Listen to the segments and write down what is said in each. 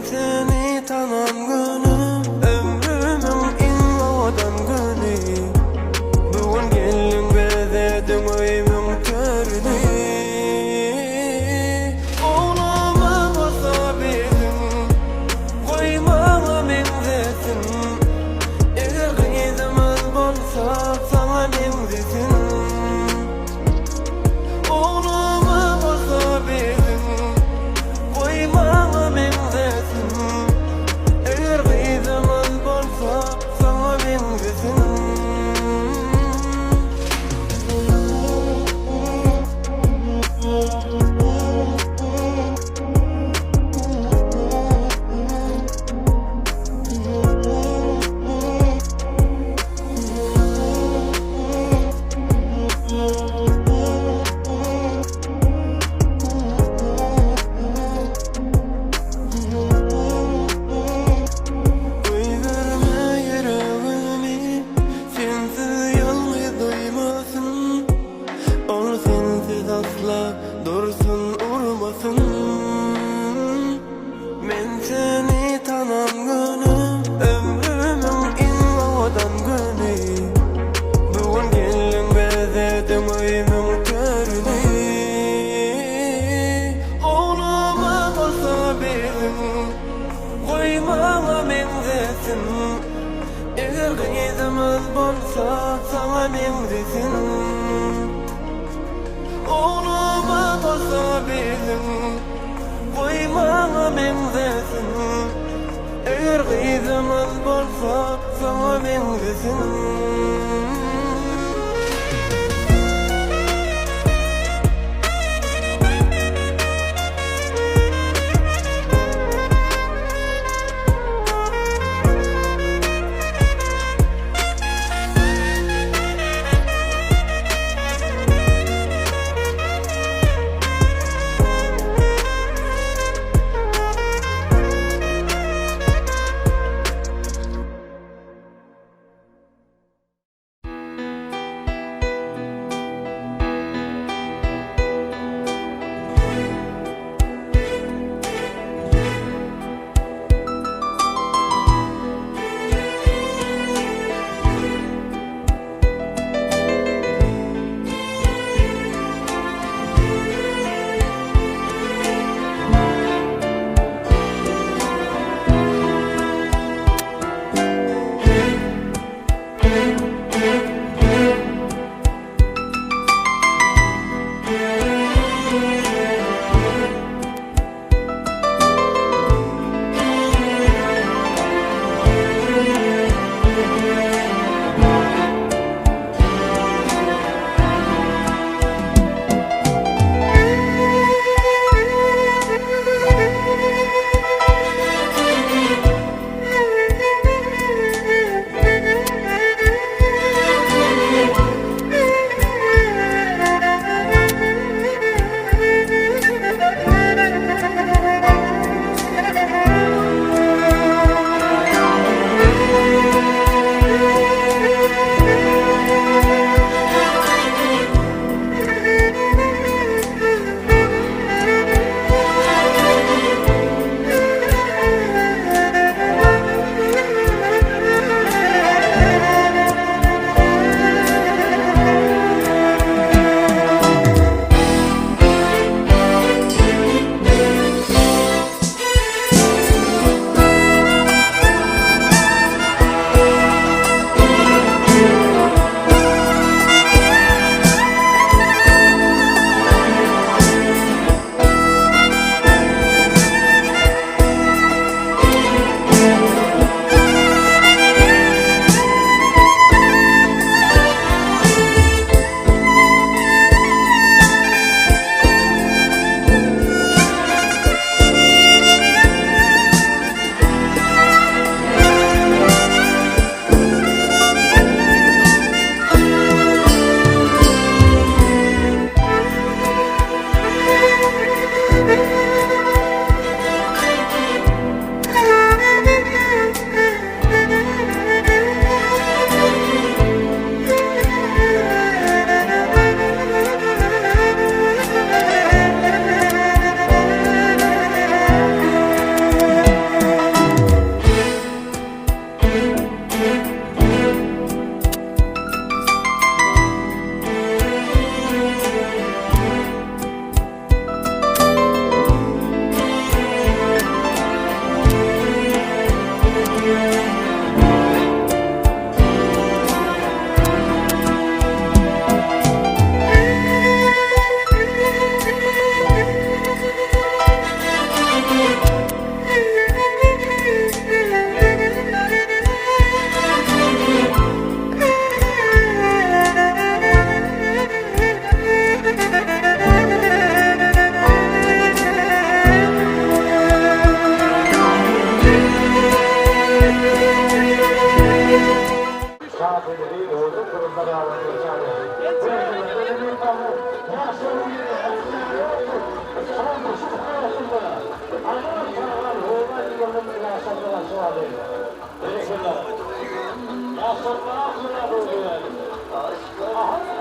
seni tanan günü, ömrümün en odan günü. Bugün gelin bezedin öýümün törüni. Oğluma basa bedin, koymağa benzesin. Eger gydymyz bolsa sana benzesin. Oğluma basa bedin, koymağa benzesin. Eger gydymyz bolsa sana benzesin. Asla dursun urmasın. Men seni tanan günü, ömrümün en odan günü. Bugün gelin bezedin öýümün törüni. Oğluma basa bedin, koymağa benzesin. Eger gydymyz bolsa sana benzesin. Oğluma basa bedin, koymağa benzesin. Eger gydymyz bolsa sana benzesin. Fatih'i oldu, kırımları alacağını. Bu yüzden bir kamu, yaşlı bir son düşük arasında. Anam paralar, hurma yılının yaşamına sualıyla. Teşekkürler. Yaşamına aklına koyuyor. Aha!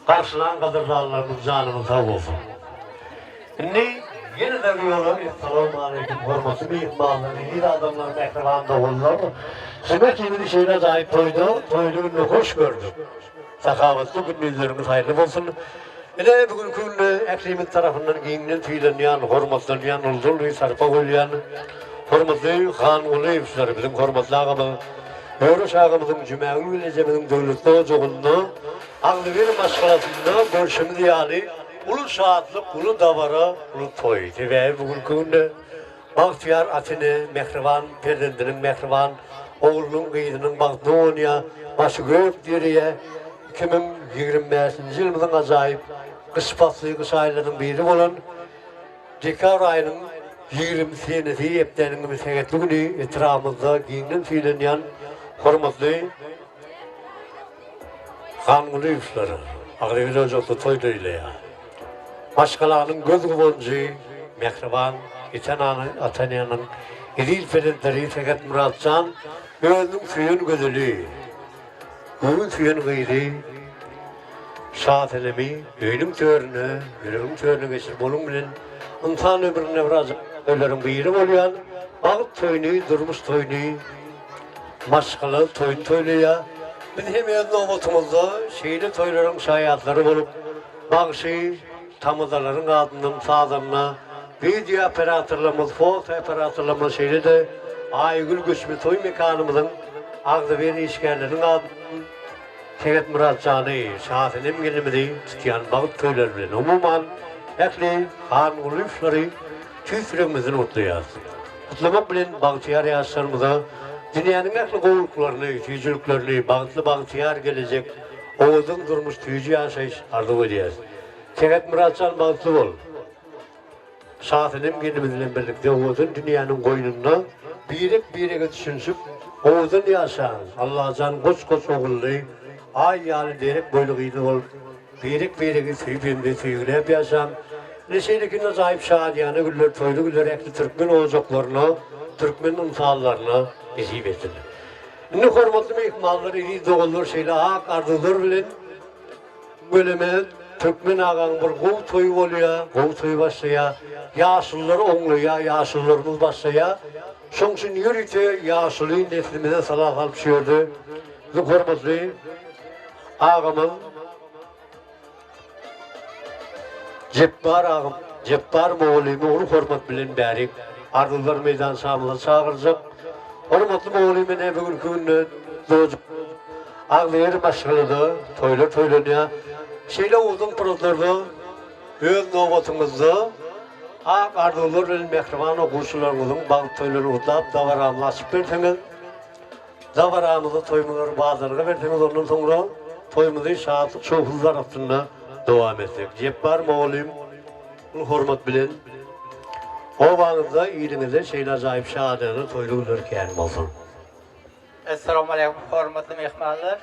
Karşılan kadırlarlarımız canımız sağ olsun. Şimdi yine de bir yola Esselamu Aleyküm horması bir ihbarları, iyi adamlar mekrivanda olurlar mı? Sümet gibi bir şeyine zahit toyduğunu hoş gördük. Sakavatlı günlerimiz hayırlı olsun. Yine bugün künlü Ekrim'in tarafından giyinilen tüylenleyen, hormatlanan, uzunluğu sarpa koylayan, hormatlı Khan Uluyevçileri bizim hormatlı ağamı, Yavruş ağamızın cümeği bilecemizin devletli ocağında ağlı bir maşgalasında görüşümüz yani ulu saatlik, ulu davara, ulu toy. Ve bugün künlü Bahtiyar Atini, Mehrivan, Perdendinin Mehrivan, oğlunun kıyıdının Bagdonya, başı gök diriye 2025 yılımızın acayip kısfatlı kış aylarının biri olan dekar ayının 20 senesi heptenin müseketli günü etrafımızda giyinin fiilenyen hormatlı kanlı üfleri. Ağrıvili ocaklı toyduyla ya. Başkalarının göz kıvıncı, mehriban, geçen anı Atanyanın edil felentleri Teget Muratcan özünün suyun gözülü. Onun suyun gıyri şahat elemi, yüreğim törünü geçirip onun bilen insan ömrüne biraz öllerin biri oluyan ağıt toyunu, durmuş toyunu maşkalı toyun toyluya biz hem özün obotumuzda şeyli toyların şayatları bulup bağışı tamıdaların adının sağlamına video operatörlerimiz, foto operatörlerimiz şeyli de Aygül Güçlü toy mekanımızın ağzı bir işgallerin adının Teget Muratcan'ı şahatenim gelimidi tutuyan bağıt toylar bilen umuman ekli hanımlı üfleri tüyfürümüzün mutluyuz. Kutlamak bilen bağıtıyar yaşlarımıza dünyanın ekli kovuluklarını, tüycülüklerini, bağıtıyar gelecek Oğuz'un durmuş tüycü yaşayış arzu ediyoruz. Teget Muratcan bağıtlı ol. Şahatenim gelimizle birlikte Oğuz'un dünyanın koynuna birek düşünsüp Oğuz'un yaşayın. Allah can koç oğullu ay yâlı derek boyluğuydu ol. Birek tüypimde tüyülep yaşam. Neşeylikine acayip şadiyanı güller, toylu güller ekli Türkmen oğuzaklarına, Türkmen unsallarına ezip ettiler. Ne hormatlı mehmalları, iyi doğulur şeyle hak ardılar bilen bölüme Türkmen ağan bir gov toyu oluyor, gov toyu başlaya, yaşlılar onluya, yaşlılarımız başlaya, sonuçun yürüte yaşlılığın neflimine salah alıp şiyordu. Ne hormatlı ağamın Ceppar ağam, Ceppar Moğolimi onu hormat bilen bärik ardılar meydan samına çağıracak. Hormatlı Moğolimi bugün günü doğacak. Ağlayır başkalıdı, toylar şeyle uzun pırıldardı, öz novatımızda ağ ardılar bilen mehriban okuşularımızın bağ toyları utlap davaramını açıp vertiniz. Davaramızı toymaları bazılarına vertiniz, ondan sonra toyumuzu şahatlı çoğullar altında devam ettik. Ceppar Moğolim hormat bilen o bağınızda iyiliğinizde şeyler acayip şahadını toylulurken olsun. Esselamu aleyküm hormatly mehmanlar.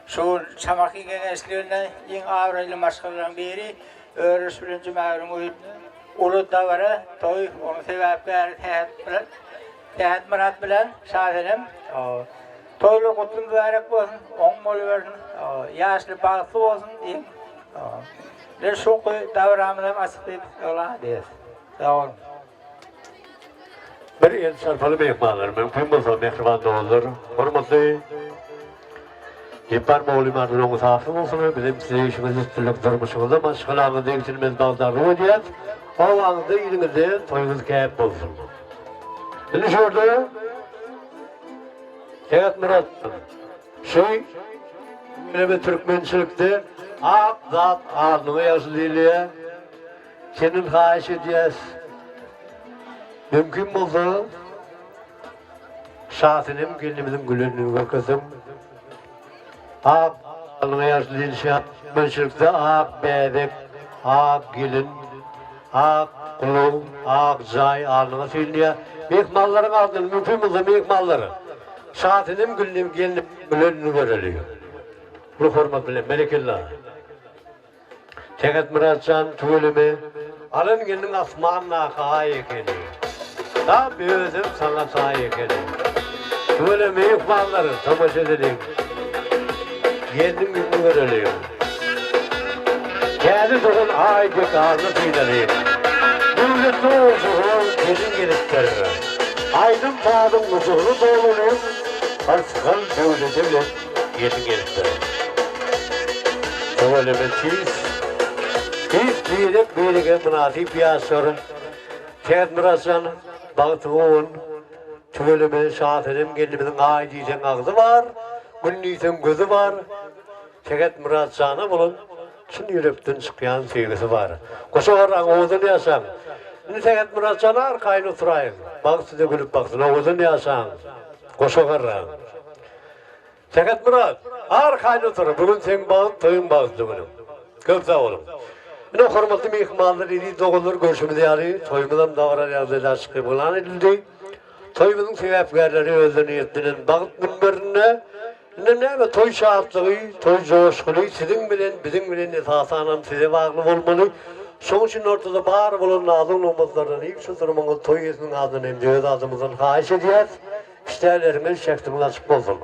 Şu çamaki gençlerinden en ağırlı maşgullardan biri öğreş bilen cemaatın ulu davara toy onu sebepler tehat Murat bilen şahirim. Toylu kutlu mübarek olsun, on molu versin, yaşlı bağıtlı olsun diyeyim. Ne şu davramıdan açıklayıp yola diyoruz. Sağ olun. Bir el sarfalı mehmanlar, mümkün bulsa mehriban doğulur. Hormatlı Ceppar Moğolim adına musafir olsun, bizim size işimiz üstünlük durmuşumuzda maşgalağını değiştirmez bağdarlı ödeyet. O anında ilinizde toyunuz kâhip olsun. Şimdi şurada Teget Muratcan bir Türkmençilikte ak zat ağzına yazılıyla senin hayiş ediyez. Mümkün bulsa şahatenim gelimizin gülünlüğü kızım ak ağzına yazılıyla Türkmençilikte ak bebek, ak gelin, ak kulum, ak zay ağzına söylüyor. Mehmalların ağzına mümkün bulsa mehmalları şahatenim gülünlüğü görülüyor. Bu hormat bilen melekellah. Teget Muratcan tüvelimi alın gelin asmanla kaya ekeni. Da büyüdüm sana kaya ekeni. Tüvelimi yıkmanları tamaşa edelim. Geldim günü görülüyor. Geldi doğun aycık ağzı tüylerim. Böyle doğuşuğun gelin gelipleri. Aydın tağdım musuğunu doğuluyum. Arsıkan devlete bile gelin gelipleri. Tüvelimi Hiç birlik münasip yaşarın. Teget Muratcan bağıtı oğun. Tüvelimi şahatenim gelimizin aidiysen ağzı var. Günniysen gözü var. Teget Muratcan'a bulun. Çın yürekten çıkayan sevgisi var. Koşu oradan oğuzunu yaşam. Teget Muratcan'a arkayını oturayım. Bağıtı da gülüp baksın. Oğuzunu yaşam. Koşu oradan. Teget Murat, arkayını otur. Bugün sen bağıt, toyun bağıtı bugün. Köp sağ olun. Yine hormatlı mehmanlar idi doğulur görüşümüzde yani toyumuzdan davran yazılar çıkıp ulan edildi. Toyumuzun sebeplerleri öldüğünü yettinin bağıt minberine ne toy şahatlığı, toy coşkuluğu sizin bilen, bizim bilen esası anam size bağlı olmalı. Şoň üçin ortada bar bolan nazım namazlardan ilk şu durumun toy gezinin adını hem öz adımızdan haýyş edýäs. İşlerlerimiz şeklinde açık bolsun.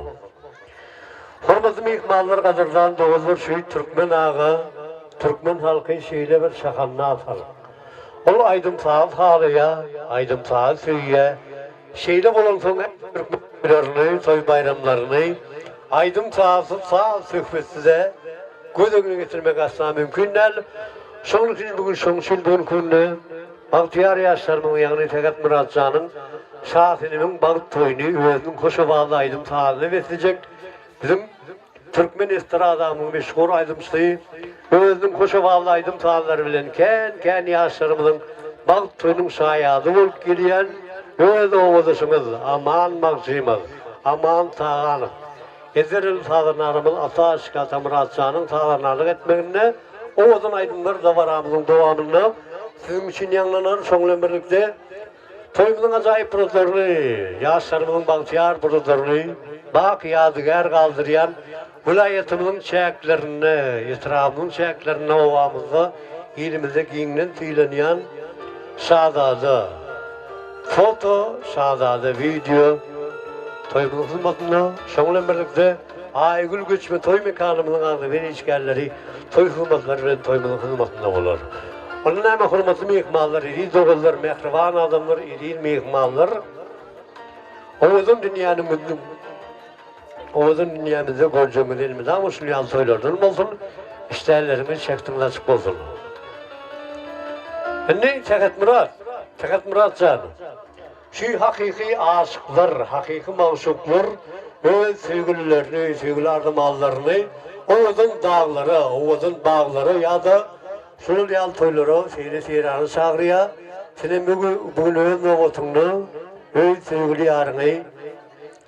Hormatly mehmanlar gadyrdan doguzlar şu Türkmen ağa, Türkmen halky şeýle bir şahanna atar. Ol aýdym saat halyya, aýdym saat süýýe. Şeýle bolan soň Türkmenlerini, toy bayramlaryny aýdym saat söhbetinde göz öňüne getirmek asla mümkin däl. Şoň üçin bugün şoň günü Bagtyar ýaşlarymyň ýagny Tegat Muratjanyň şahinimin balık toyunu özünün koşuvalı aydım sağlığını besleyecek. Bizim Türkmen estradamın meşhur aydımçlığı özünün koşuvalı aydım sağlıları bilen ken yaşlarımızın balık toyunun şayadı olup geliyen öz oğuzuşumuz, aman maksimız, aman tağanım. Ezeril sağlarlarımız ata aşka Muratcan'ın sağlarlarlık etmeğine oğuzun aydınları da var ağımızın doğanına sizin için yanlanır sonla birlikte toyumuzun acayip buruzlarını, yaşlarımızın Bagtyar buruzlarını, bak yadıgar kaldırıyan vilayetimizin çeklerini, etrafımızın çeklerini ovamızda ilimizde giyinilen tüyleniyen şadadı, foto, şadadı, video, toyumuzun hizmetine, şonla birlikte Aygül Göçme toy mekanımızın adı ve işgalleri, toy hizmetleri ve toyumuzun hizmetine olur. Onun hem hürmetli mehmanlar, iri doğullar, mehriban adamlar, iri mehmanlar. Oğuzun dünyamızda göreceğimiz elimizde ama şu yan toylardan olsun, işlerlerimiz şeklinde açık olsun. Ne? Tegat Murat canım. Şu hakiki aşıklar, hakiki mavşuklar, öz sevgililerini, sevgili ardımallarını, Oğuzun dağları, Oğuzun bağları ya da şunun yal toyları, seyranı çağırıya, senin bugün öz novatını, öz sevgili yarını,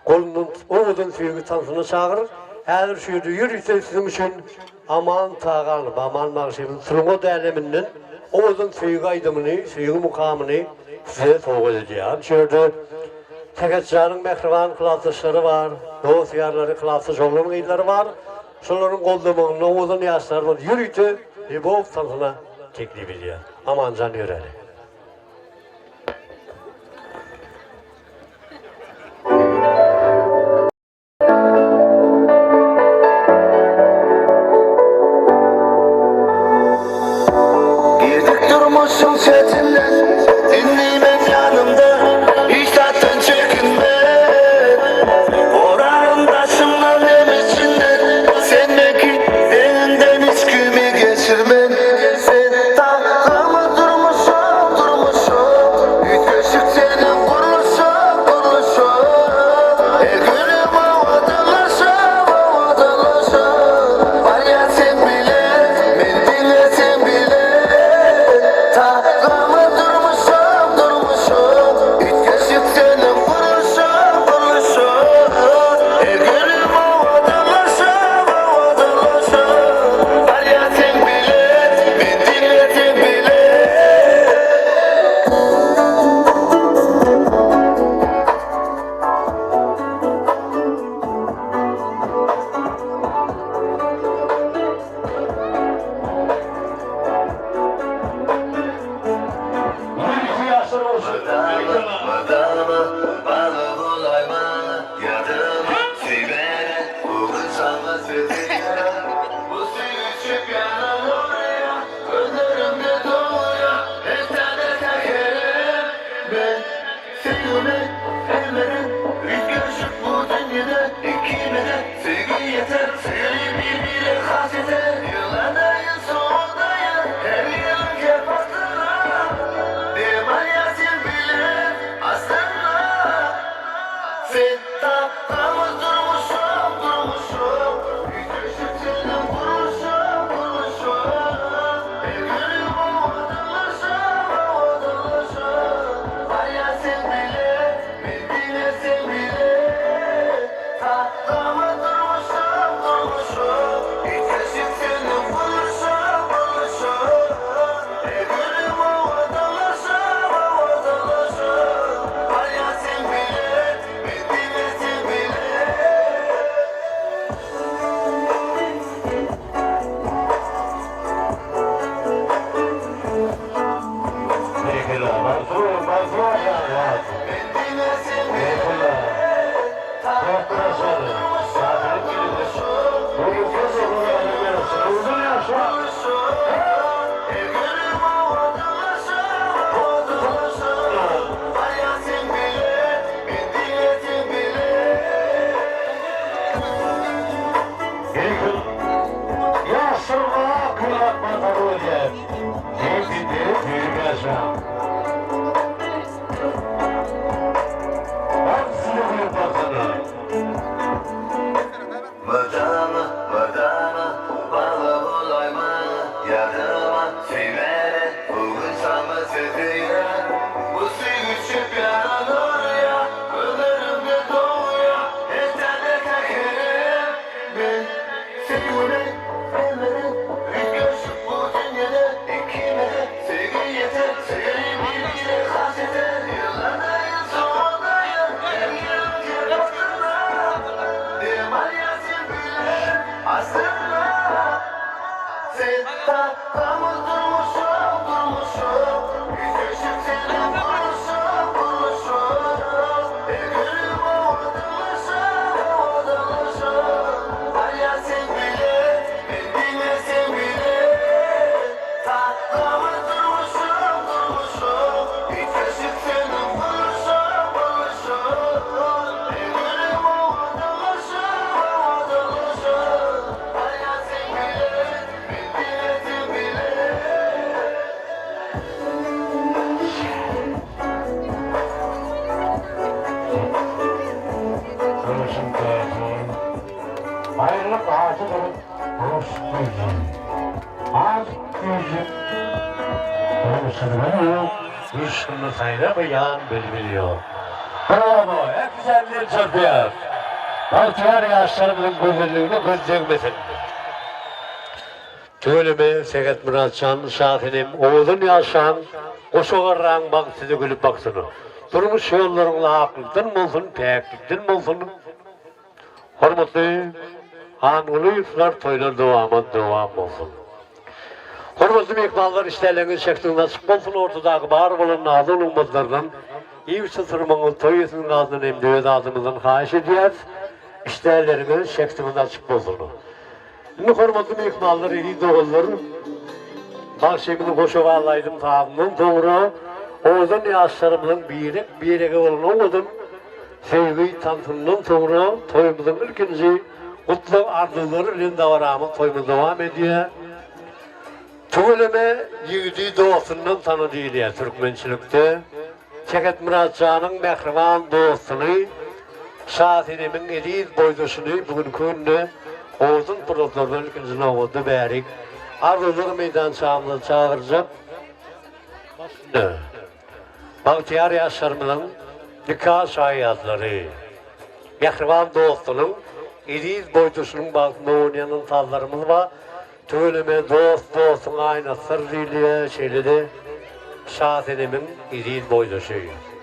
kolunun Oğuz'un sevgi tansını çağırır. Eğer şuydu yürüyse sizin için aman tağanım, aman maksimum, sırma değerleminden Oğuz'un sevgi aydımını, sevgi mukamını size soğuk edeceğim. Şöyle Tegatcan'ın mehriban kılatışları var, Doğuz yarları kılatış olan gıyları var. Şunların kolduğunun Oğuz'un yaşları var, yürüyse bu tansına teklif ediyor. Aman can yüreli. Girdik durmuşsun setinden, dinleymem yanımda, hiç zaten çekinme. Oranın taşımla nem içinden, sendeki elinden hiç kimi geçirmem. Sen takımı durmuşsun Asırma kulak matarolye. Hepini büyümeşem. Hepsini büyümeşem. Madama, madama, bana olayma, yardıma, sevmene, bugün sana seviye. Bu sevgi yanıyor, ömrümde doğuyor, yeterli tekerim. Ben sevgimi, sevmeni, ilk görüşüp bu dünyada, ikime de sevgi yeter, sevgi bilgiyle hasrete, yıllardayım, sondayım, her yıl aslında, demal yazın bile, aslında, sen takamız durmuşum, yüzleşip seni buluşum, her günüm odanmışım, hala sen bile, ben bilmesem bile, takamız durmuşum, yüzleşip seni buluşum, her günüm odanmışım, hala sen bile, ben bilmesem bile. Konuşun telefon. Ayrılık ağacıdır. Rus gücü. Az gücü. Konuşun Üstünü sayra beyan bilbiliyor. Bravo, en güzelliği çarpıyor. Baltiyar yaşlarımızın güzelliğini göz değmesin. Tölüme Seget Muratcan, Şahinim, Oğuz'un yaşan, Koşuğarran bak size gülüp baksını. Durmuş yollarınla haklılıktan olsun, peklikten olsun. Hormatlı, hanılı yurtlar toylar devam olsun. Hormatlı mekmallar işlerleriniz şeklinde nasip olsun ortadaki bar olan nazı olmazlardan iyi sıtırmanın toyusunun adını emdiği adımızdan hayiş ediyoruz. İşlerleriniz şeklinde nasip olsun. Şimdi hormatlı mekmallar iyi doğullar. Bahşemini koşu bağlaydım tağımdan doğru. Oğuz'un yaşlarımızın birege olan oğudum. Sevgi tanıtımdan sonra toyumuzun ilkinci kutlu arzuları ile devamı toyumuz devam ediyor. Tüvüleme yiğidi doğusundan tanıdığıyla Türkmençilikte. Seget Muratcan'ın mehriban dostunu, Şahinimin ediz boydusunu bugün köyünde Oğuz'un pırıltlarının ilkincine oldu bärik. Arzuları meydan çağımını çağıracak. Bahtiyar yaşlarımızın nikah şahiyatları, mehriban dostunun, ediz boydusunun altında oynayanın tallarımız var. Töleme dostun aynı sırrıyla şeyledi. Şahinimin ediz boydusu,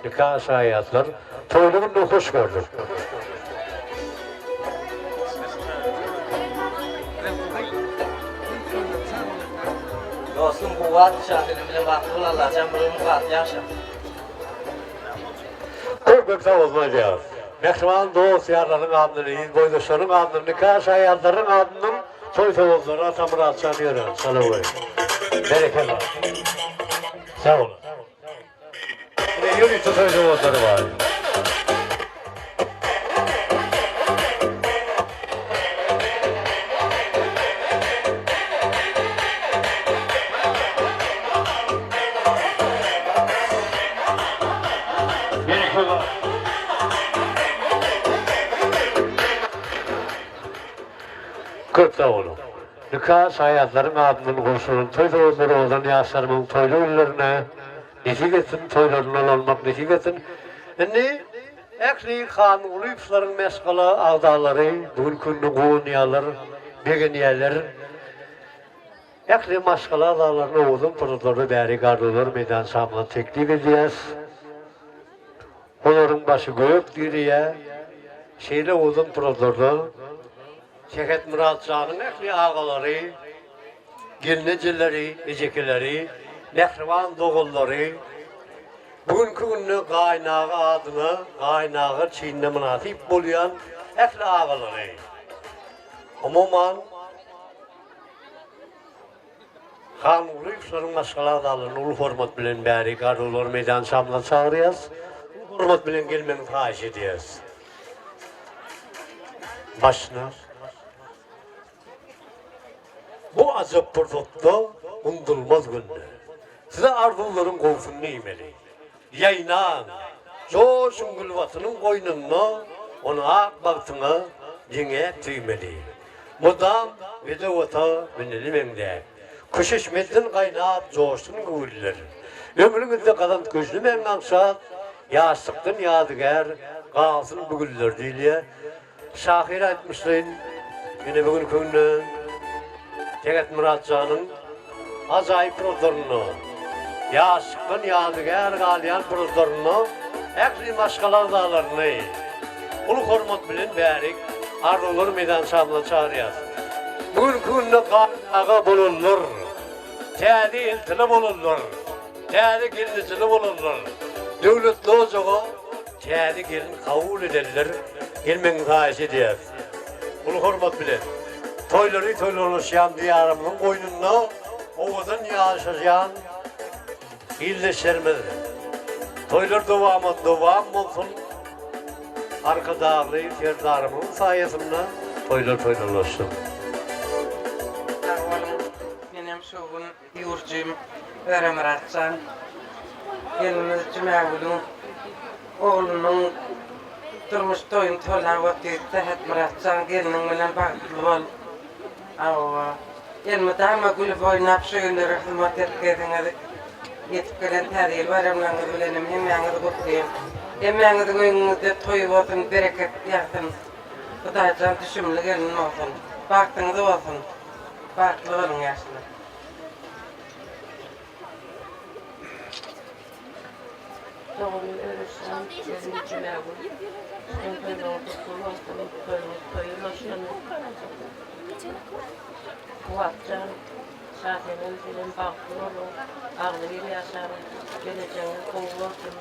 nikah şahiyatlar, toylumun hoş gördük. Dostum kuvvet şahını bile baklı alacağım bunu kuvvet yaşa. Çok sağ olmayacağız. Mehriban dost yarların adını, ediz boydusunun adını, nikah şahiyatların adının toy savuzları Atamır Atsan yürü. Sana koy. Bereket var. Sağ olun. Yine yürüyüşte toy savuzları var. Bereket var. Kırk sağ olun. Nikah hayatların adının koşulun toy savuzları olan yaşlarımın toylu ünlerine nesik etsin, toylarından olmak nesik etsin. Şimdi ekli kanunu yıpsların meskalı ağdaları, bugün künlü kuğuniyalar, begeniyeler, ekli maskalı ağdalarına uzun pırılları beri gardılar meydan samına teklif edeceğiz. Onların başı gök diriye, şeyle uzun pırılları, Seget Muratcan'ın ekli ağaları, gelinecileri, ecekileri, mehriban doğulları, bugünkü günü kaynağı adını, kaynağı Çin'de münasip buluyan ekli ağaları. Umuman, kanunu yükselin maskalar dalını ulu format bilen beri kardolar meydan samına çağırıyız. Format bilen gelmeni tahiş ediyoruz. Başına. Bu bu azap fırsatta unutulmaz günler. Size arzuların kovsun neymeli. Yaynan, coşun gülvatının koynuna, onu ak baktına yine tüymeli. Mudam ve de vata minnelim emde. Kuş işmetin kaynap coşsun güller. Ömrünüzde kalan gözlü men aksat, yastıktın yadıgar, kalsın bu güller diye. Şahir etmişlerin, yine bugün köyünün, Teget Muratcan'ın acayip prozorunu, yastıktın yadıgar, galyan prozorunu, ekli maşkalar dağlarını, ulu hormat bilen berik, arzuları meydan şabına çağırıyaz. Bugün köyünde kaynağı bulunur, täze iltili bulunur, täze gelnisili bulunur. Devletli ocağı täze gelin kabul ederler, gelmenin taşı diyer. Ulu hormat bilen. Toyları diyarımın koynunda oğuzun yaşayan illeşermedi. Toylar devam olsun. Arka dağlı ferdarımın sayesinde toylar olsun. Benim soğun yurcum öğrenmer atsan. Gelimiz cümağulun oğlunun durmuş toyun tolan vakti etmer atsan gelinin bilen baklı ol. Gelme dama gülüp oynap şöyle hizmet etkediniz. Yetip gelen tarihil varamlarını bilenim hemeğinizi kutluyum. Hemeğinizi köyünüzde toyu olsun, bereket yapsın. Kudaycan düşümlü gelin olsun. Baktınız olsun. Baklı olun yaşlı. Doğru ölürsen gözün cüme olur. Böyle oldu, toyulaşanı. Kuatcan, zaten bilen baklı olun. Ağlı bir yaşarım, geleceğini kovulsun.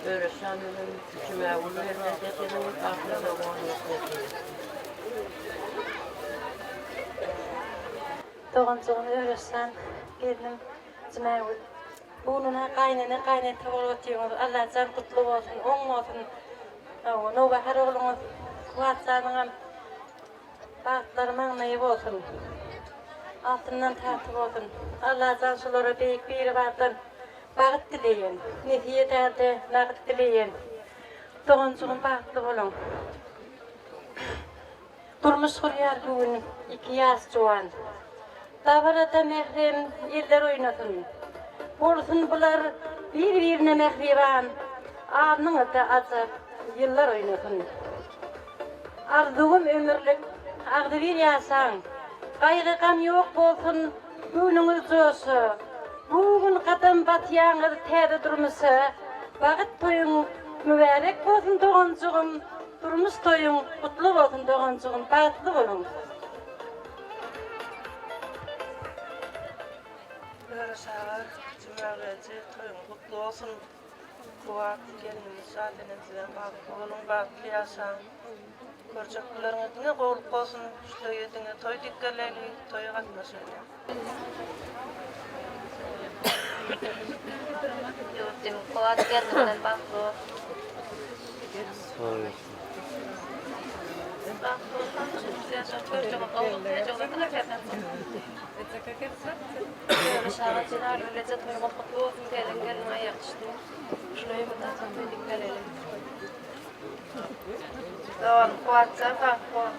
Ölürsen cüme olur, memleketinin baklı olun. Doğancığını ölürsen gelin cüme olur. Bununla kaynata oluyorsunuz. Allah can kutlu olsun, on olsun. Ne bahar olunuz, kuatsanın bahtlarımın neyip olsun. Altından tartıb olsun. Allah can sulara büyük bir vardan bağıt dileyin. Nefiye derdi, nağıt dileyin. Doğancığın bahtlı olun. Durmuş kuruyar gün, 2 yaş çoğan. Davarada mehrem iller oynatın. Olsun bular birbirine mehriban, anını da azap yıllar oynatın. Arzuğum ömürlük, ağdı bir yasan, kaygı gam yok olsun, gününüz olsun. Bugün kadın batyanız teri durmusu, vakit toyun mübarek olsun doğancığım, durmuş toyun kutlu olsun doğancığım, batlı olun. Sağır, cümleci, toyun kutlu olsun. Kuat, geliniz, zatenizden baklı olun, baklı yaşan. Görcekleriniz ne koğulup olsun, şu yedine toy dikkaleli, toya katmasın. Yurtum kuat kendinden baklı. Baklı olsan, yaşam çocuğuma kavuldu, çocuğuna kadar kendin. Şahacılar öylece toyuma kutlu olsun gelin gelin ayakçıdı. Şuraya mı tahtım dedik gelelim. Doğan kuatsan baklı.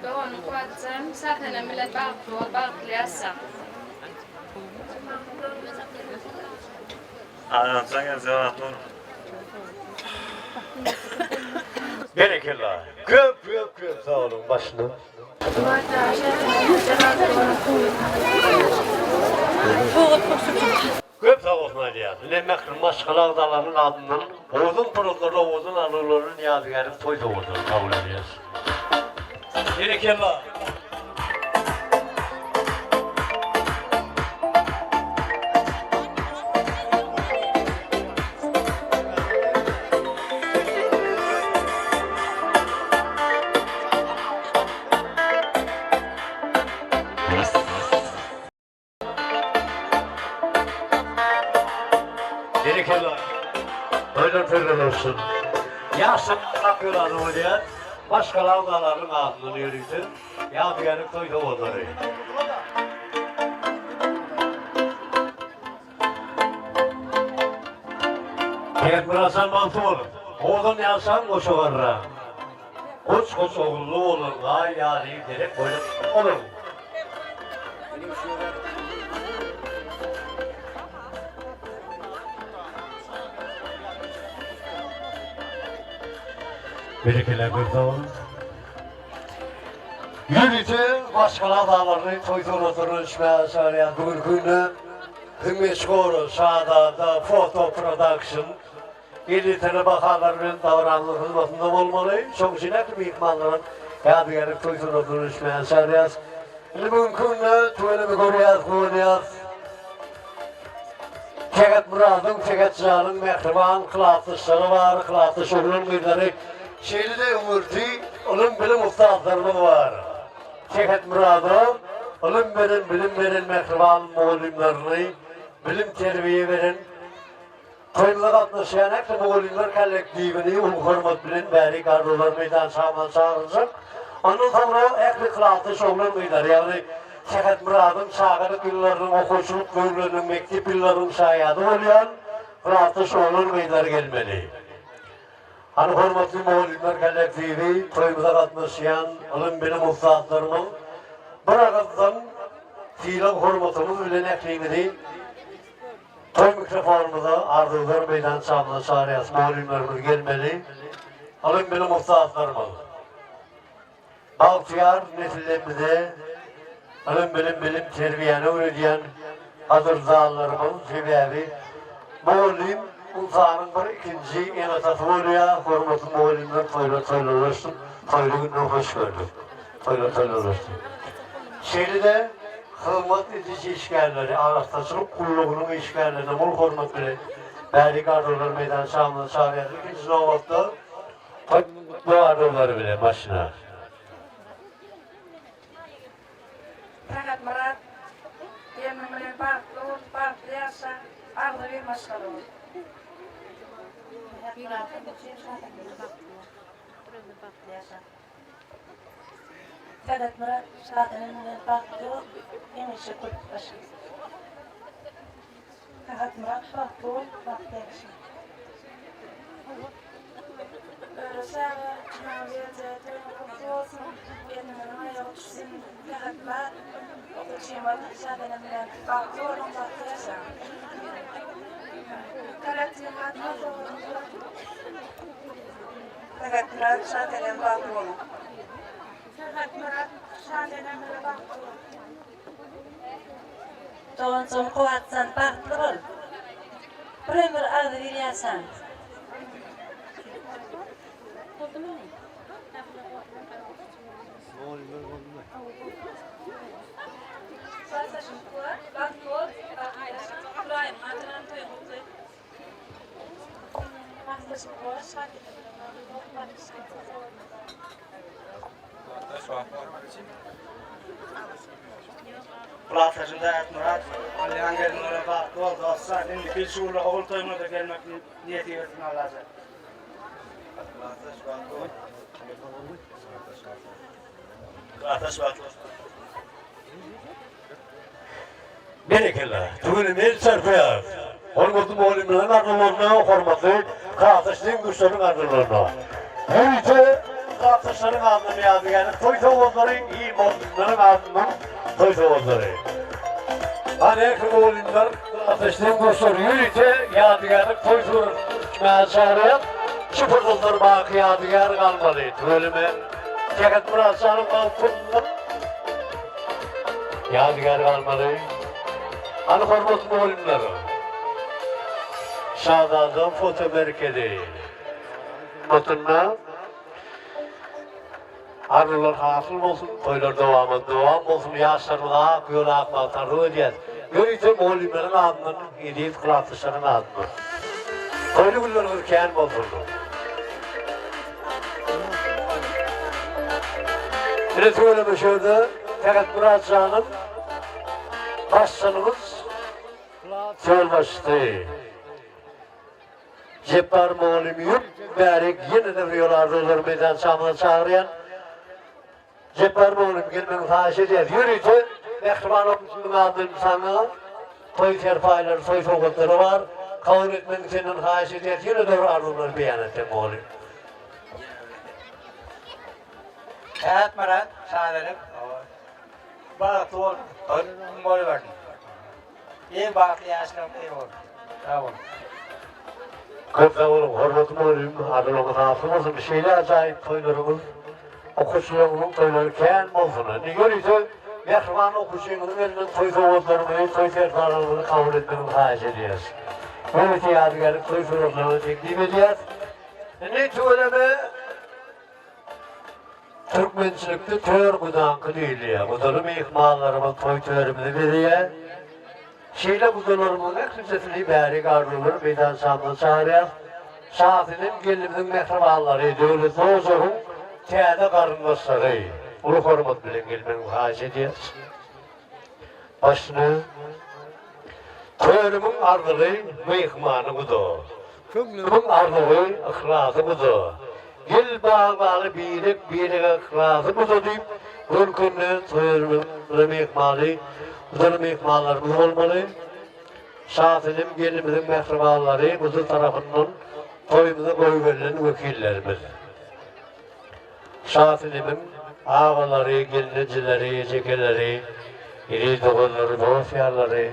Doğan kuatsan zaten millet baklı yasa. Anlatsan ya cevap olur. Berekeler. Köp sağ olun başına. Köp sağ olsun Aliya. Ne mekrim maşkalar dağlarının adından Oğuz'un pırılları, Oğuz'un anılarının yadigarı toyda olduğunu kabul ediyoruz. Berekeler. Berekeler. Öyle olsun. Yaşam takıyorlar oraya. Başkalar dağların adını yürütün. Yadigarlık toy davulları. Tekmirasan Mantur, oğlun yazsan koşu varra. Koç oğullu olur, gay yadi gerek koyup olur. Berekeler bir davul. Yürütü başkalar dağlarını toydurulur içmeye söyleyen bugün günü Hümmet Skoru, Şada'da Photo Production İngiltere bakanlarının davranlığı hizmetinde olmalı. Çok zinetli bir ihmalların yadigarı toydurulur içmeye söyleyen bugün günü tüvelimi koruyoruz. Çeket Murad'ın, Çeket Can'ın mehriban kılaftışları var, kılaftış oğlun müdürleri. Şeyli de umurti, onun bilim ustazlarının var. Çeket Murad'ın, onun bilim veren mehriban muallimlerini, bilim terbiye veren, toyluğa katlaşan ekli muallimler kollektivini, hürmet bilen beri kadrolar meydan şahman çağıracak. Onun sonra ekli kılaftış oğlun müdürleri, yani Çeket Murad'ın çağırık yıllarının okuşuluk bölümlerinin mektep yıllarının şayadı olayan kılaftış oğlun müdürleri gelmeli. Hani hürmetli muallimler kollektivi, toyumuza katlaşan, onun benim ustazlarımın, bırakıdan fiilen hürmetimiz bilen ekliğini toy mikrofonumuza arzular meydan çağımına çağırıyaz, muallimlerimiz gelmeli, onun benim ustazlarımın. Baltiyar nesillerimize, onun bilim terbiyeni öğretiyen hazır zağlarımın sebebi, muallim, Ultanın bir ikinci en asası oluyor, hürmetli muallimler toylulaştım, toylu günler hoş gördüm, toylulaştım. Şeyde hürmet edici işgalleri, araçtaşılık kulluğunun işgallerine bol hürmetleri, beri kadrolar meydan şamını çağırıyor. İkinci novatta bu kadroları bile başına. Fakat Murat, yeminle farklı yaşa, ardı bir maşkal olur. Fakat Murat, şahitinin farklı yok, en işi kurtbaşı. Fakat Murat, farklı yok, farklı yaşa. Öğretmen, cumhuriyete, toplum olsun, yeniden ayağı düşsün, fakat Murat, okuyacağım şahitinin farklı olan farklı yaşa. Fakat Murat, şahitinin farklı olur. Fakat Murat, şahitinin farklı olur. Doğansun kuvatsan farklı ol. Premier adı veriyorsan. Kulaktaşında Murat, Alihan geldiğine farklı oldu. Olsa şimdi bir şuurla oğul toyuna da gelmek niyeti yürütün Allah'a. Kulaktaş farklı. Berekeler, tügünü mel çarpıyar. Hürmetli muallimlerin ardıllarına, hürmetli kağıtaşların güçlerin ardıllarına. Büyüce kağıtaşların ardını yadigarı, toy tavuzları, iyi muallimlerin ardından toy tavuzları. Hani ekli muallimler kağıtaşların güçleri yürüyce yadigarı toy tavuzları çağırıyor. Çıpırdıldır bakı yadigarı kalmalı. Bölüme Çeket Murat Can'ın balkonunda yadigarı kalmalı. Hani hürmetli muallimlerim. Şada'da foto merkezi. Fotoğrafına arılar hasıl olsun, toylar devam olsun, yaşlarına akıyorlar, akmaktan rüyeceğiz. Yürüyce muallimlerin adının, hediyeyiz kılaftışların adını. Toylu günler ülkeyen olsun. Yine söyleme şöyle, Çeket Murat Can'ın başkanımız Çölbaşı'ydı. Cepbar muallimiyim, beri yine de rüyalarda olur meydan çamına çağırayan Cepper oğlum gelmeni taş eder. Yürüyce mehriban okuşunun adını sana toy terfayları, toy soğukları var. Kabul etmen senin taş eder. Yine doğru arzuları beyan ettim oğlum. Evet Murat, şahirim. Bağıtlı ol, gol verdi. İyi bağıtlı yaşlarım iyi oldu. Sağ olun. Çok sağ olun, hormatım oğlum. Adılımın asılmasın bir şeyler acayip toylarımız. Okuşlarımın toyları kendi olsun. Ne görüyorsa mehriban okuşlarımın elinden toy soğuklarını, toy terfaylarını kabul etmeni taş ediyoruz. Böylece yadigarlık toy soğuklarını teklif ediyoruz. Ne söyleme? Türkmençilikte tör gudankı değil ya. Gudalım ihmallarımız toy törümünü veriyor. Şeyle gudalarımın eklimsesini beri gardırılır. Meydan sandığı çağırıyor. Saatinin gelimizin mehribanları, devlet oğuzun tiyade karındaşları. Ulu hormat bilen gelmeni muhaş ediyoruz. Başını törümün ardığı bu ihmanı gudu. Kömlümün ardığı ıhlası gudu. Gel bağlı birlik ıhlası gudu deyip mümkünlüğün toyurumun ihmalı, gudanın ihmallarımız olmalı. Saatinim gelimizin mehribanları, gudu tarafından toyumuza koyu verilen vekillerimiz. Saatinimin ağaları, gelinicileri, cekeleri, iri doğulları, doğufyarları,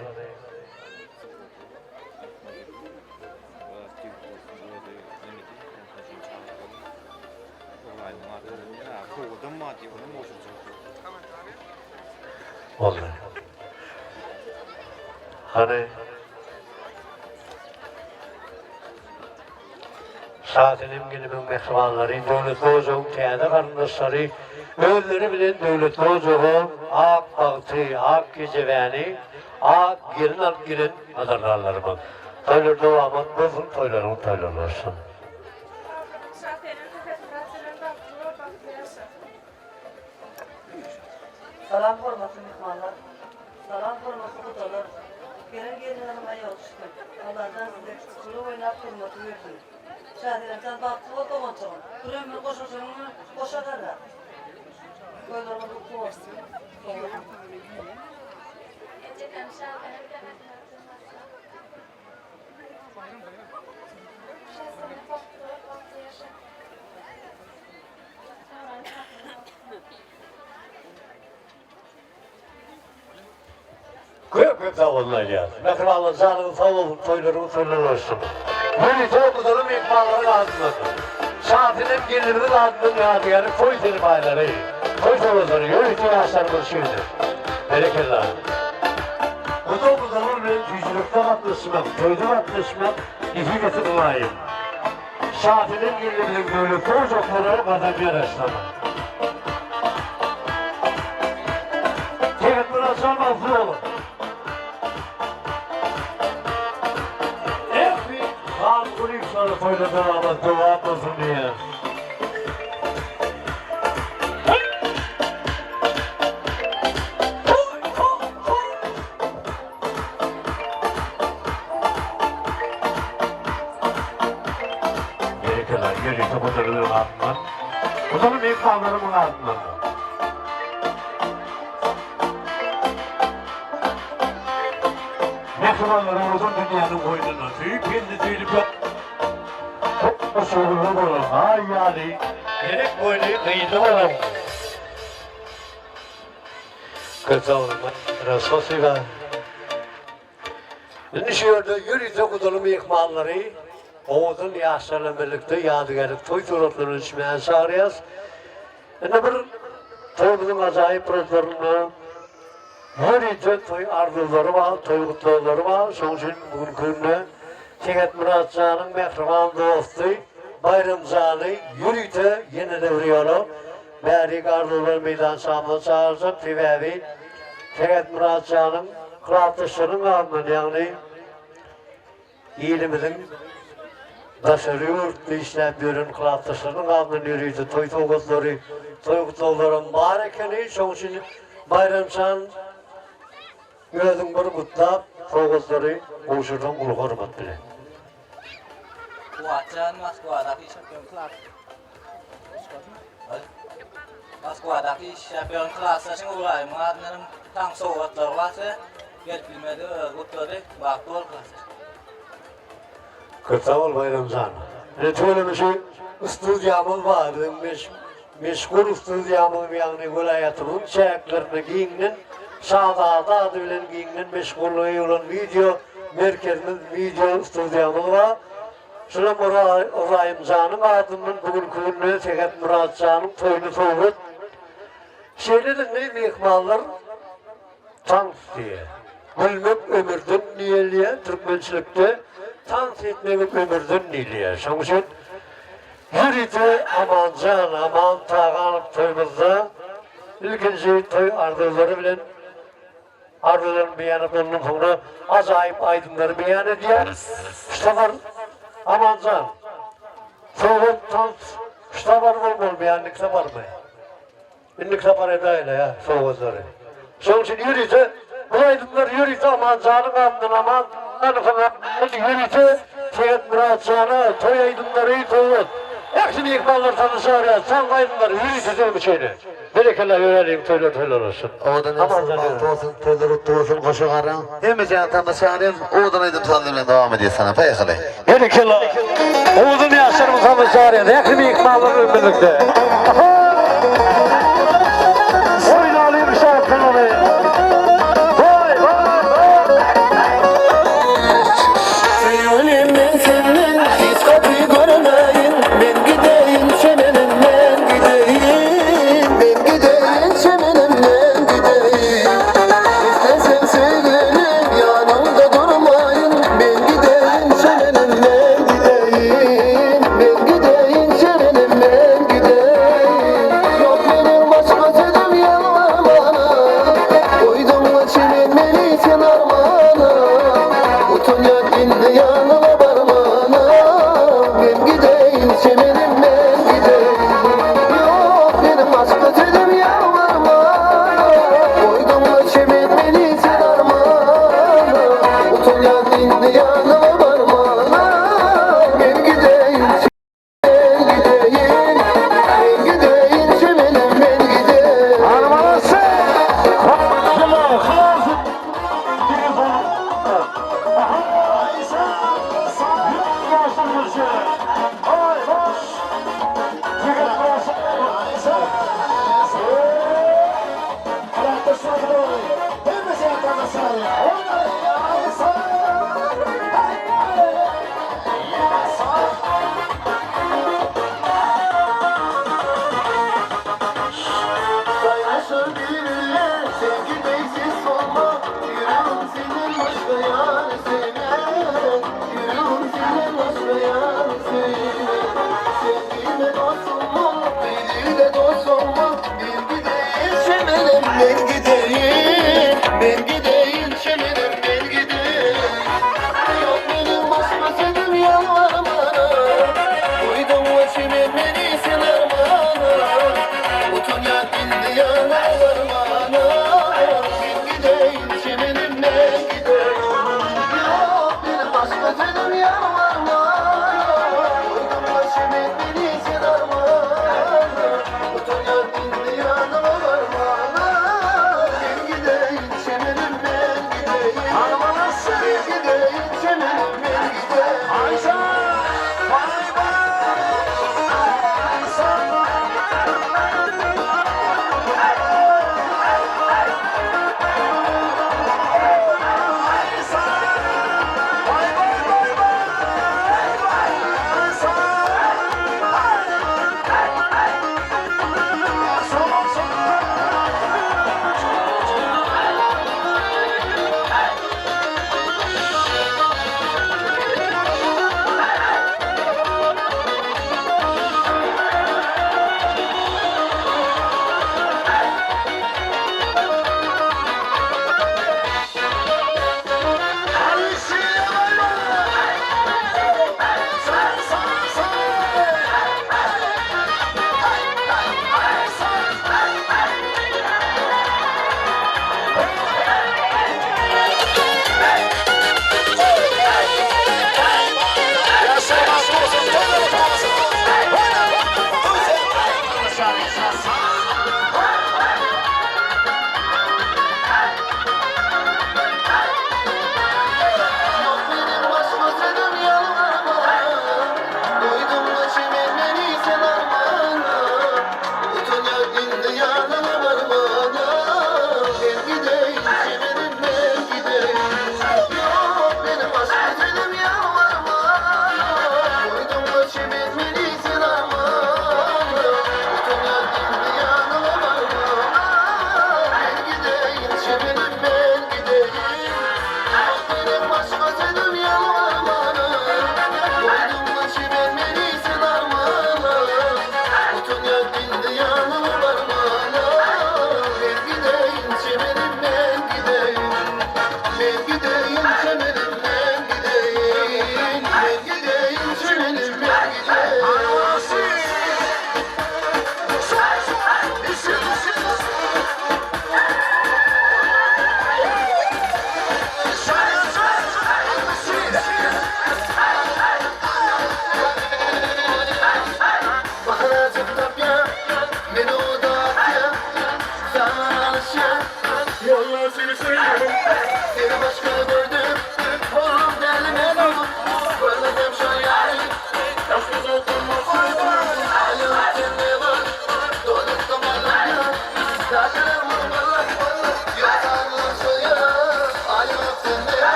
vallahi. Hani saatinim gelimin mehribanları, devletli oğuzun tiyade karındaşları, ölleri bilen devletli oğuzun ak bağıtı, ak geceveni, ak gelin alıp gelin adarlarlarımın. Toylar devamat bozun, toylarım toylar olsun. Salam hormatlı mihmanlar. Salam hormatlı kudalar. Gelin hanım ayağı çıkın. Onlardan size kulu oynap hürmatı versin. Şadiren sen baktı o zaman çoğun. Kuremini koşuşun mu? Koşakarlar. Koylarına bu olsun. Köp sağ olunacağız. Mehribanlar canını sağ olun, toyları olsun. Böylece okuduğum ikmalların ardındadır. Saatinim gelirimizin ardından yadigarı toy terifayları, toy soruları, yönetici yaşlarımız şimdidir. Berekeler. Bu da okuduğum bir yüzlükten atlaşmak, toydan atlaşmak, nefigeti bulayım. Saatinim gelirimizin böyle toy çokları kazancı yaşlamak. Evet, burası olmazdı olur. Kulik sonra toyladan ama dua olsun diye. Gerekirler, gerekirler kudarılığın ardından. Kudarın ilk kavlarımın ardından. Mehribanların uzun dünyanın boynuna tüyüp kendi tüyülüp yok. O sorunlu olur. Ay yani. Gerek boynu kıyıda olalım. Kısa olma. Rasosuyla. Nişiyorde yürüyse kudalım ikmalları. Oğuz'un yaşlarla birlikte yadigarlık toy suratlarını içmeye çağırıyoruz. Bir toyumuzun acayip protlarını yürüyse toy arzuları var, toy kutluları var. Son için bugün günde Şeket Murat Can'ın mehriban dostu Bayram Can'ı yürüyte yine devriyorlar. Beri arzular meydan şamına çağıracak Tivevi. Şeket Murat Can'ın kıraatışının ardından yani ilimizin daşarı yurtlu işlem görün kıraatışının ardından yürüyte toy kutluları mübarekeni. Son için Bayram Can gözün bir kutlap toğuzları uçurdan ulu hormat bile. Kuatcan mas kuat tapi sebelum kelak. Moskvadaki şampiyon klaslaşın uğrayım. Adının tam soğuklar varsa gelip bilmedi, örgütleri baktı olmasın. Kırtavul Bayramcan. Şöyle bir şey, stüdyamız vardı. Meşgul stüdyamız bir yanı vilayetinin çayaklarını giyinin, Şahzade adı bilen giyinin meşgulluğu olan video merkezimiz, video stüdyamız var. Şuna Orayım Can'ın adının bugün kuyunluğu Tekat Murat Can'ın toyunu soğuk. Şeylerin ne mekmallar? Tank diye. Bilmek ömürden niyeliye, Türkmençilikte dans etmek ömürden niyeliye. Şunun için yürüdü aman can, aman tağanıp toymuzda. İlkinci toy ardıları bilen ardıların beyanı onun sonra acayip aydınları beyan ediyor. İşte var aman can. Soğuk dans, işte var bol beyanlıkta var mı? İnlikta var edayla ya soğukları. Şunun için yürüdü. Bu aydınlar yürüdü aman canın andın aman anıfına yürüdü. Teğet Murat Can'a toy aydınları toyut. Hepsini yıkmalar tanışar ya. Sen aydınları yürüdü değil mi şeyini? Berekeler yönelim toylar olsun. Oğdan etsin, olsun, toylar utlu olsun, koşu karan. Hem sen tanışarım, oğdan aydın tanımla devam ediyor sana. Pekala. Berekeler. Oğuz'un yaşlarımız tanışar ya. Hepsini yıkmalar birlikte. Oynayalım şarkıları.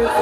Kara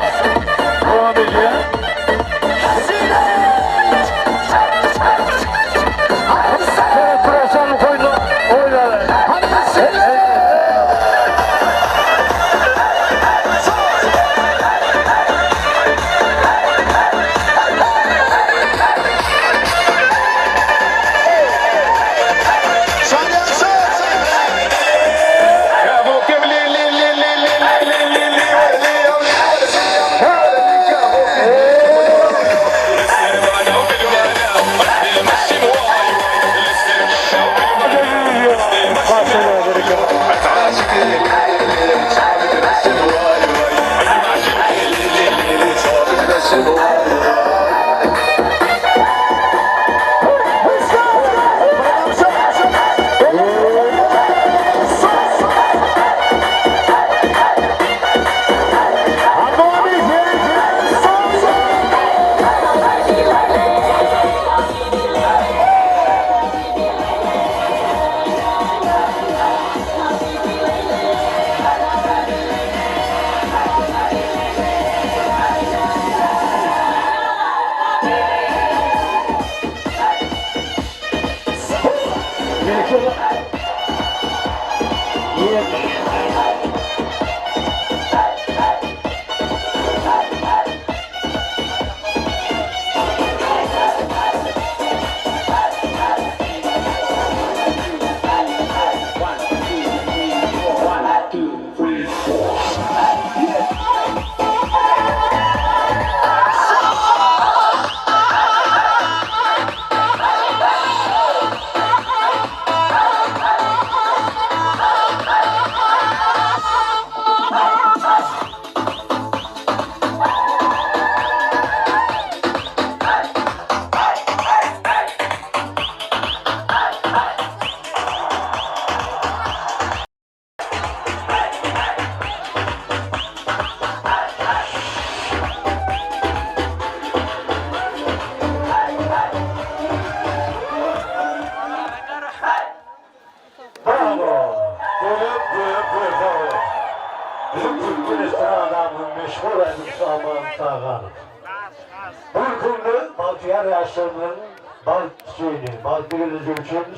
Devam ediyor. Evet, pırasanın koydu. Oynadı.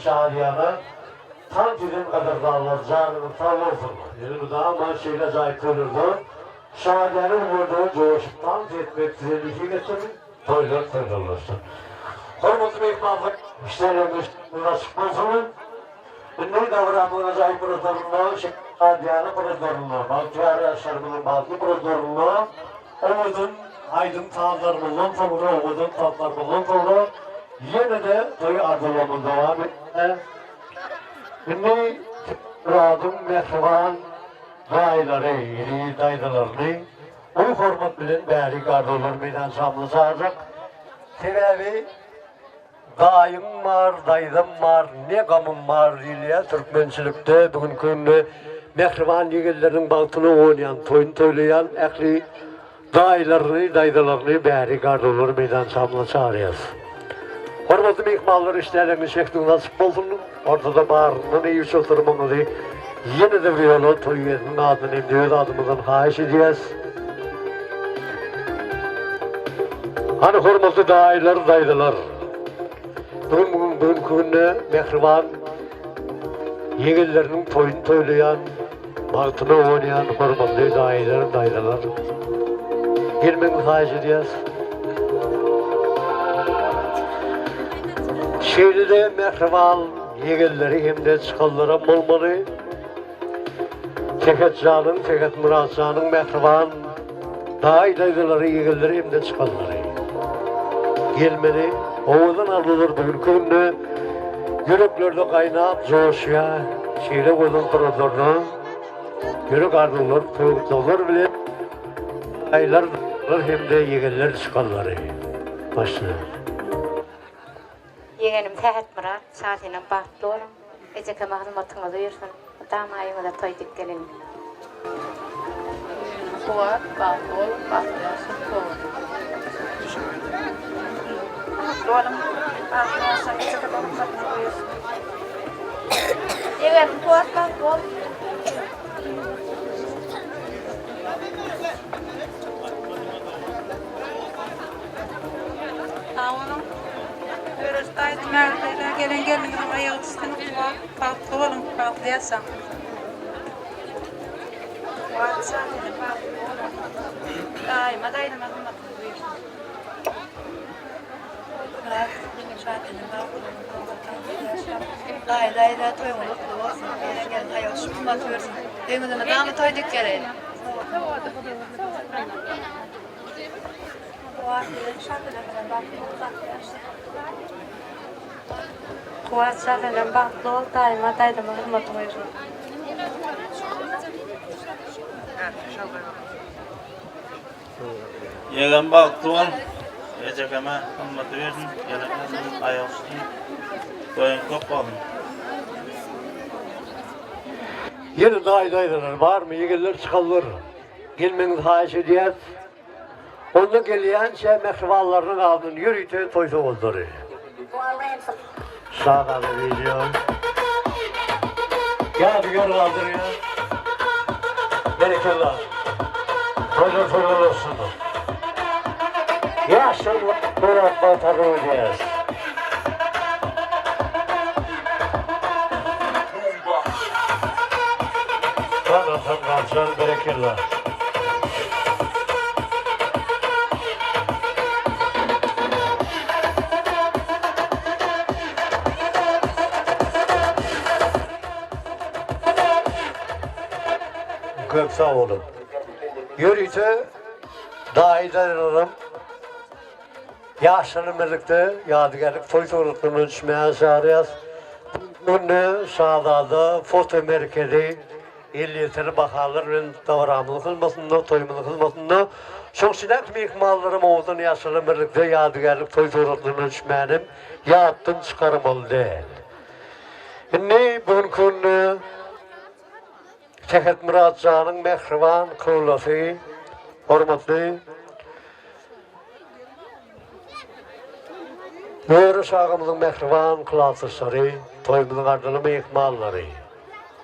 Şadiyana tam bizim kadar dağlar canını sağ olsun. Yeni daha manşeyle zayıflanırdı. Şadiyanın vurduğu coşuktan etmek sizin getirin. Toylar tırdalırsın. Hormatı mekmanlık işlerimiz nasip olsun. Ünlü davranmına zayıf bırakırlar. Şadiyanı bırakırlar. Baltiyar yaşlarımızın baltı bırakırlar. Oğudun aydın tağlarımızdan sonra oğudun tatlarımızdan sonra yine de toy arzulamız devam etti. Şimdi radım mehriban dayıları, iri dayılarını o hormat bilen bäri gardolar meydan samlı sağacak. Sebebi dayım var, daydım var, ne gamım var diye Türkmençilikte bugün günde mehriban yigillerin baltını oynayan, toyun toylayan ekli dayılarını, dayılarını bäri gardolar meydan samlı sağacağız. Hormatlı mekmallar işleriniz şeklinde nasip olsun. Ortada bağrından iyi çıltırmanızı yine de bir yolu toyunun adını emniyoruz adımızdan hayiş edeceğiz. Hani hormatlı dayılar, dayılar. Bugün günde mehriban yegillerinin toyunu toylayan, baltını oynayan hormatlı dayılar, dayılar. Gelmenizi hayiş edeceğiz. Şehirde mehriban yeğilleri hem de çıkallara olmalı. Teket canın, teket Murat canın mehriban dayıları yeğilleri hem de çıkalları. Gelmeli, oğuzdan alılır bugün köyünde yüreklerde kaynap, coşuya, şehirde koyduğun prodordan yürek ardılar, tövükler bile dayılar hem de yeğiller çıkalları. Başlıyor. Yeğenim Tehet Murat, saatinin bahtlı olun. Eceke mahlumatını duyursun. Dağın ayımı da toyduk gelin. Fuat, bahtlı olun, bahtlı olsun, doğru. Bahtlı olun, bahtlı olsun. Eceke mahlumatını duyursun. Yeğenim Fuat, bahtlı olun. olun. Örestaydı mağdayla gelen gelinin ayağı üstüne var. Farklı olun, farklı yasan. Daima daydım akılmak. Dayda toyun mutlu olsun. Gelen hayal şumat versin. Dengizine damı toyduk gelelim. Kuvat şafelen baklı ol, daima daydım akılmak buyurun. Yegan baktı ol. Ecekeme hürmeti versin. Geleklerinin ayağı üstüne. Koyun kop olun. Yine daydılar var mı? Yegeller çıkalır. Gelmeniz hayiş ediyet. Onu geleyen şey mehrivallarının aldığını yürüytü toysa oldur. Sağda da video. Ya bir gör kaldırıyor. Berekeler. Böyle olsun. Yaşın bırakma tabi ödeyez. Bana sanatçılar berekeler. Çok sağ olun. Yürüyüşe dahilerim. Yaşlı birlikte yadigarlık fotoğrafını ölçmeye çağırıyoruz. Bunu sağda foto merkezi illiyetleri bakarların davranımını kılmasında, toyumunu kılmasında çok sinek mihmallarım oğuzun yaşlı birlikte yadigarlık fotoğrafını ölçmeyenim. Yaptım çıkarım değil. Şimdi bugün Şehet Murat Can'ın mehriban kıllası, hormatlı Yörüş ağamızın mehriban kılasışları, toyumuzun ardını mehmalları.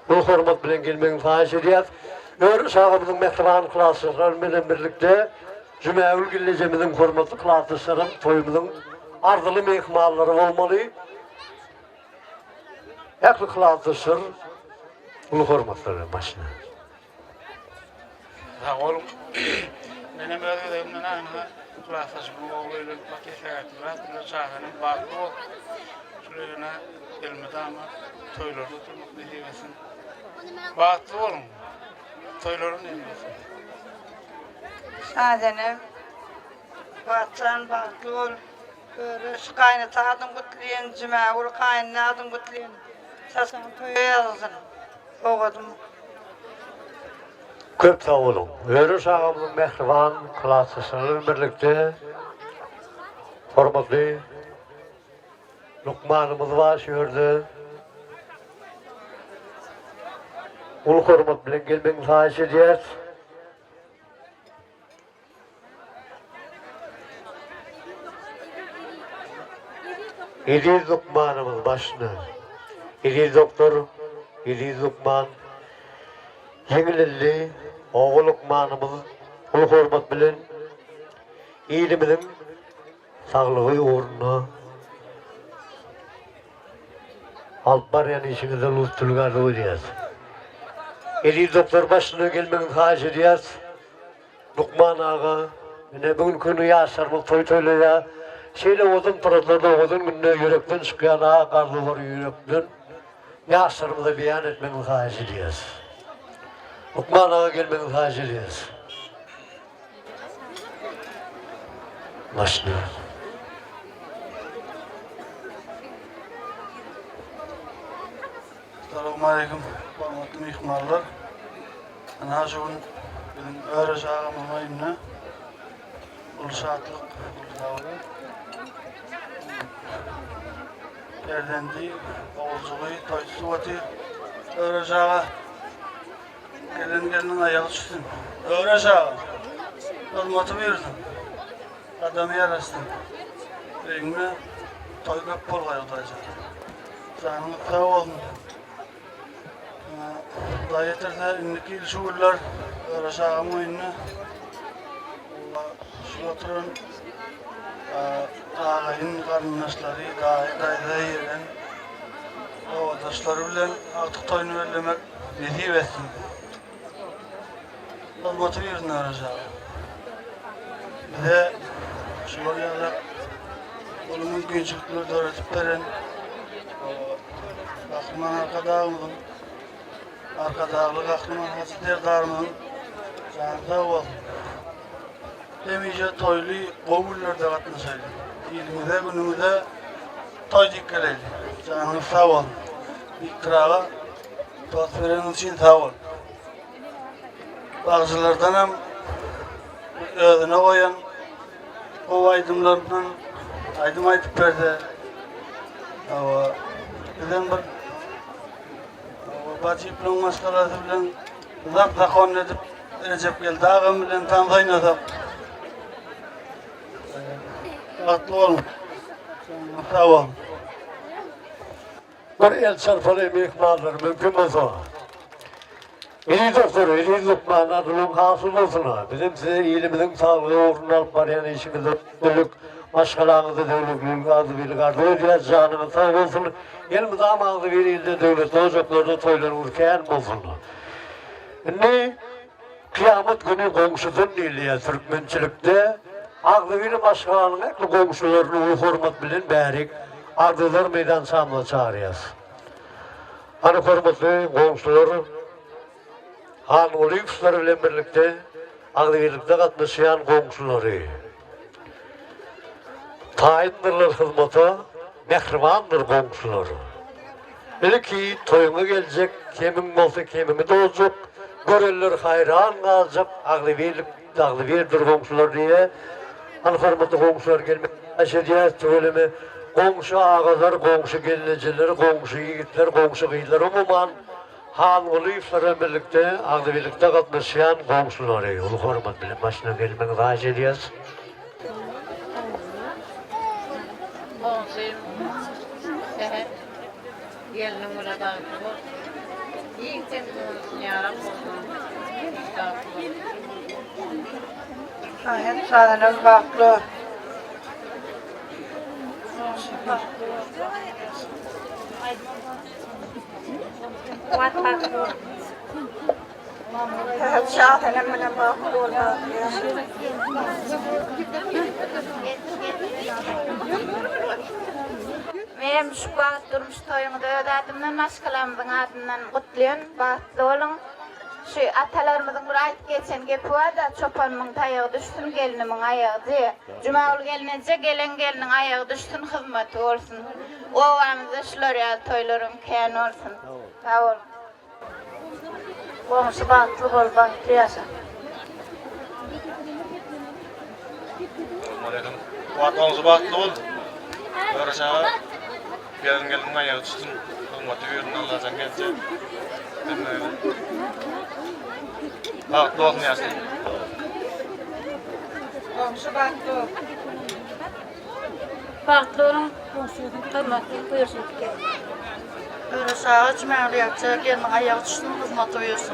Bu hormat bilen gelmenin fahiş ediyet. Yörüş ağamızın mehriban kılasışlarıyla birlikte Cümeül Güllecemizin hormatlı kılasışları, toyumuzun ardını mehmalları olmalı. Ekli kılasışır, bunu hormatları başına. Ha oğlum. Benim öğretmenimden aynı klaslaşma oğluyla paketler ettiler. Çağırın baktı o. Şuraya gelmedi ama toylarda durmak ne diyemesin. Baktı oğlum. Toyların diyemesin. Sadene batsan baktı ol. Örüş kaynatadın kutlayan, cümağır kaynatadın kutlayan. Sasan toya yazsın. Oğudum. Köp sağ olun. Yörüş ağamızın mehriban kılasışlarıyla birlikte hormatlı Lukmanımız başlıyordu. Ulu hormat bilen gelmenin fahiş ediyet. İdiz Lukmanımız başına. İdiz doktor, İdiz Lukman. Yengililli, oğul Lukmanımız ulu hormat bilen ilimizin sağlığı uğruna alıp barayan işinize lütfülük arzu edeceğiz. İdiz doktor başına gelmenin fahiş edeceğiz. Lukman ağa, yine bugün günü yaşarımız toy-toyla şeyle odun pırıllarda odun gününe yürekten çıkayan ağa karlıları yürekten yaşarımıza beyan etmenin fahiş edeceğiz. Lukman ağa gelmenin fahiş edeceğiz. Başlıyor. Selamun aleyküm. Hormatlı mihmallar. Ana şu benim öğrenci ağamın ayımına ulu saatlik ulu davulu. Erdendi, oğulculuğu, toytusu vatı. Öğrenci ağa gelinin ayağı çıksın. Öğrenci ağa hürmatı verdim. Adamı yarastım. Benimle toy köp bolgay olacak. Sanın sağ olun. Daha yeterse indiki ilşuğullar öğrenci ağamın önüne. Şu oturun ağayın karındaşları, dayda yeren oğdaşları bilen artık toyunu verlemek nasip etsin. Olmatı bir naracağı. Bir de şu oraya olumun güncükleri öğretip veren aklımdan arka dağımın, arka dağlık aklımdan hasitler dağımın canı sağ ol. Demice toylu kovullerde katmışaydı. İlmide günümüde toy dikkeleydi. Canı sağ ol. İktirağa toz vereniz için sağ ol. Bazılardan hem ödüne koyan o aydımlarından aydım aydıp verdi. Bizden bir bacıplan maskalası bilen uzak takon edip Recep geldi ağam bilen tanzayın edip atlı olun. Sağ olun. Bir el çarpılı mihmanlar mümkün olsa. İyi doktoru, iyi lokmanlarının hasıl olsun. Bizim size iyilimizin sağlığı uğruna alıp var yani işimizi dönük, başkalarınızı dönük, adı birlik ardı ödüler canını sağ olsun. Elimiz amağızı bir ilde devlet, ocaklarda toylar urkeyen olsun. Ne? Kıyamet günü komşusun iliye Türkmençilikte, ağlı bir başkalarının ekli komşularını hürmet bilin bärik, ardılar meydan samla çağırıyız. Hani hürmetli komşuları, Han Oluyukslar ile birlikte ağlı birlikte katmışayan komşuları. Tayindırlar hizmete, mehribandır komşuları. Bili ki toyuna gelecek, kemim olsa kemimi de olacak, göreller hayran kalacak, ağlı birdir komşular diye. Hani hürmetli komşular gelmek, aşediyat söylemi, komşu ağalar, komşu gelineciler, komşu yiğitler, komşu kıyılar, umuman, Han Oluyukslar'la birlikte, ağlı birlikte katmışayan komşuları. Ulu hürmet bilin başına gelmek rahatsız ediyoruz. Olsun. Gelinim buradan bu. İyi ki yarım olsun. Hep sadece baklı. Hep sadece baklı. Men şu wagt durmuş toyuňyda ödädimden başgalarymyzyň adyndan gutlaýan bagtly bolun. Şu atalarymyzyň bir aýtyp geçen gepi bar da çopanyň taýagy düşsün gelinimiň aýagy. Jumaly gelince gelen geliniň aýagy düşsün hyzmaty bolsun. Owamyzda şular ýa toýlarym kän bolsun. Sag ol. Komşu bahtlı bol bahtlı yaşa. Aleyküm. Vatanımız bahtlı ol. Görüşe gelin ayağı tutun. Hürmeti verin Allah'tan gelince. Bahtlı olsun yaşa. Komşu bahtlı. Bahtlı olun. Hürmetli buyursun. Görüşe açmayalı yapacak gelin ayağı tutun hizmeti versin.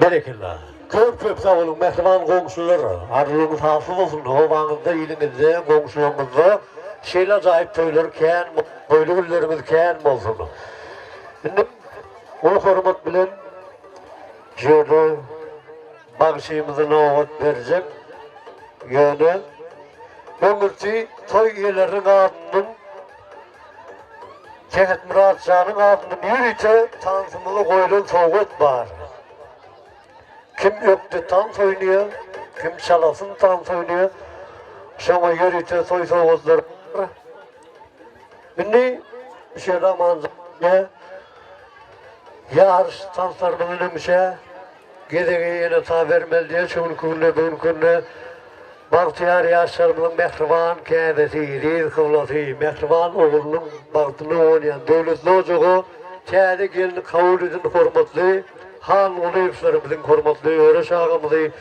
Berekillah. Köp sağ olun mehriban komşuları. Arılığınız hasıl olsun. Hovanızda, ilinizde, komşularınızda şeyler acayip toylarken, boylu güllerimiz ken olsun. Şimdi onu hürmet bilen şöyle bağışıyımızı novat verecek. Yani ömürtü toy üyelerinin adının Kehmet Murat Can'ın adının yürüyce tansımılı koyulun soğut var. Kim yoktu dans oynuyor, kim çalasın dans oynuyor. Şama yürüyte soy soğuzlar var. Şimdi şöyle manzaraya yarış danslarının önümüşe gidege yine ta vermeli diye şunun kunne Bahtiyar yaşlarımın mehriban kâdeti, kıvlati, mehriban oğlunun bahtını oynayan devletli ocağı kâde gelini kabul edin hürmetli Han Oluyukslarımızın hürmetli öğreş ağamızı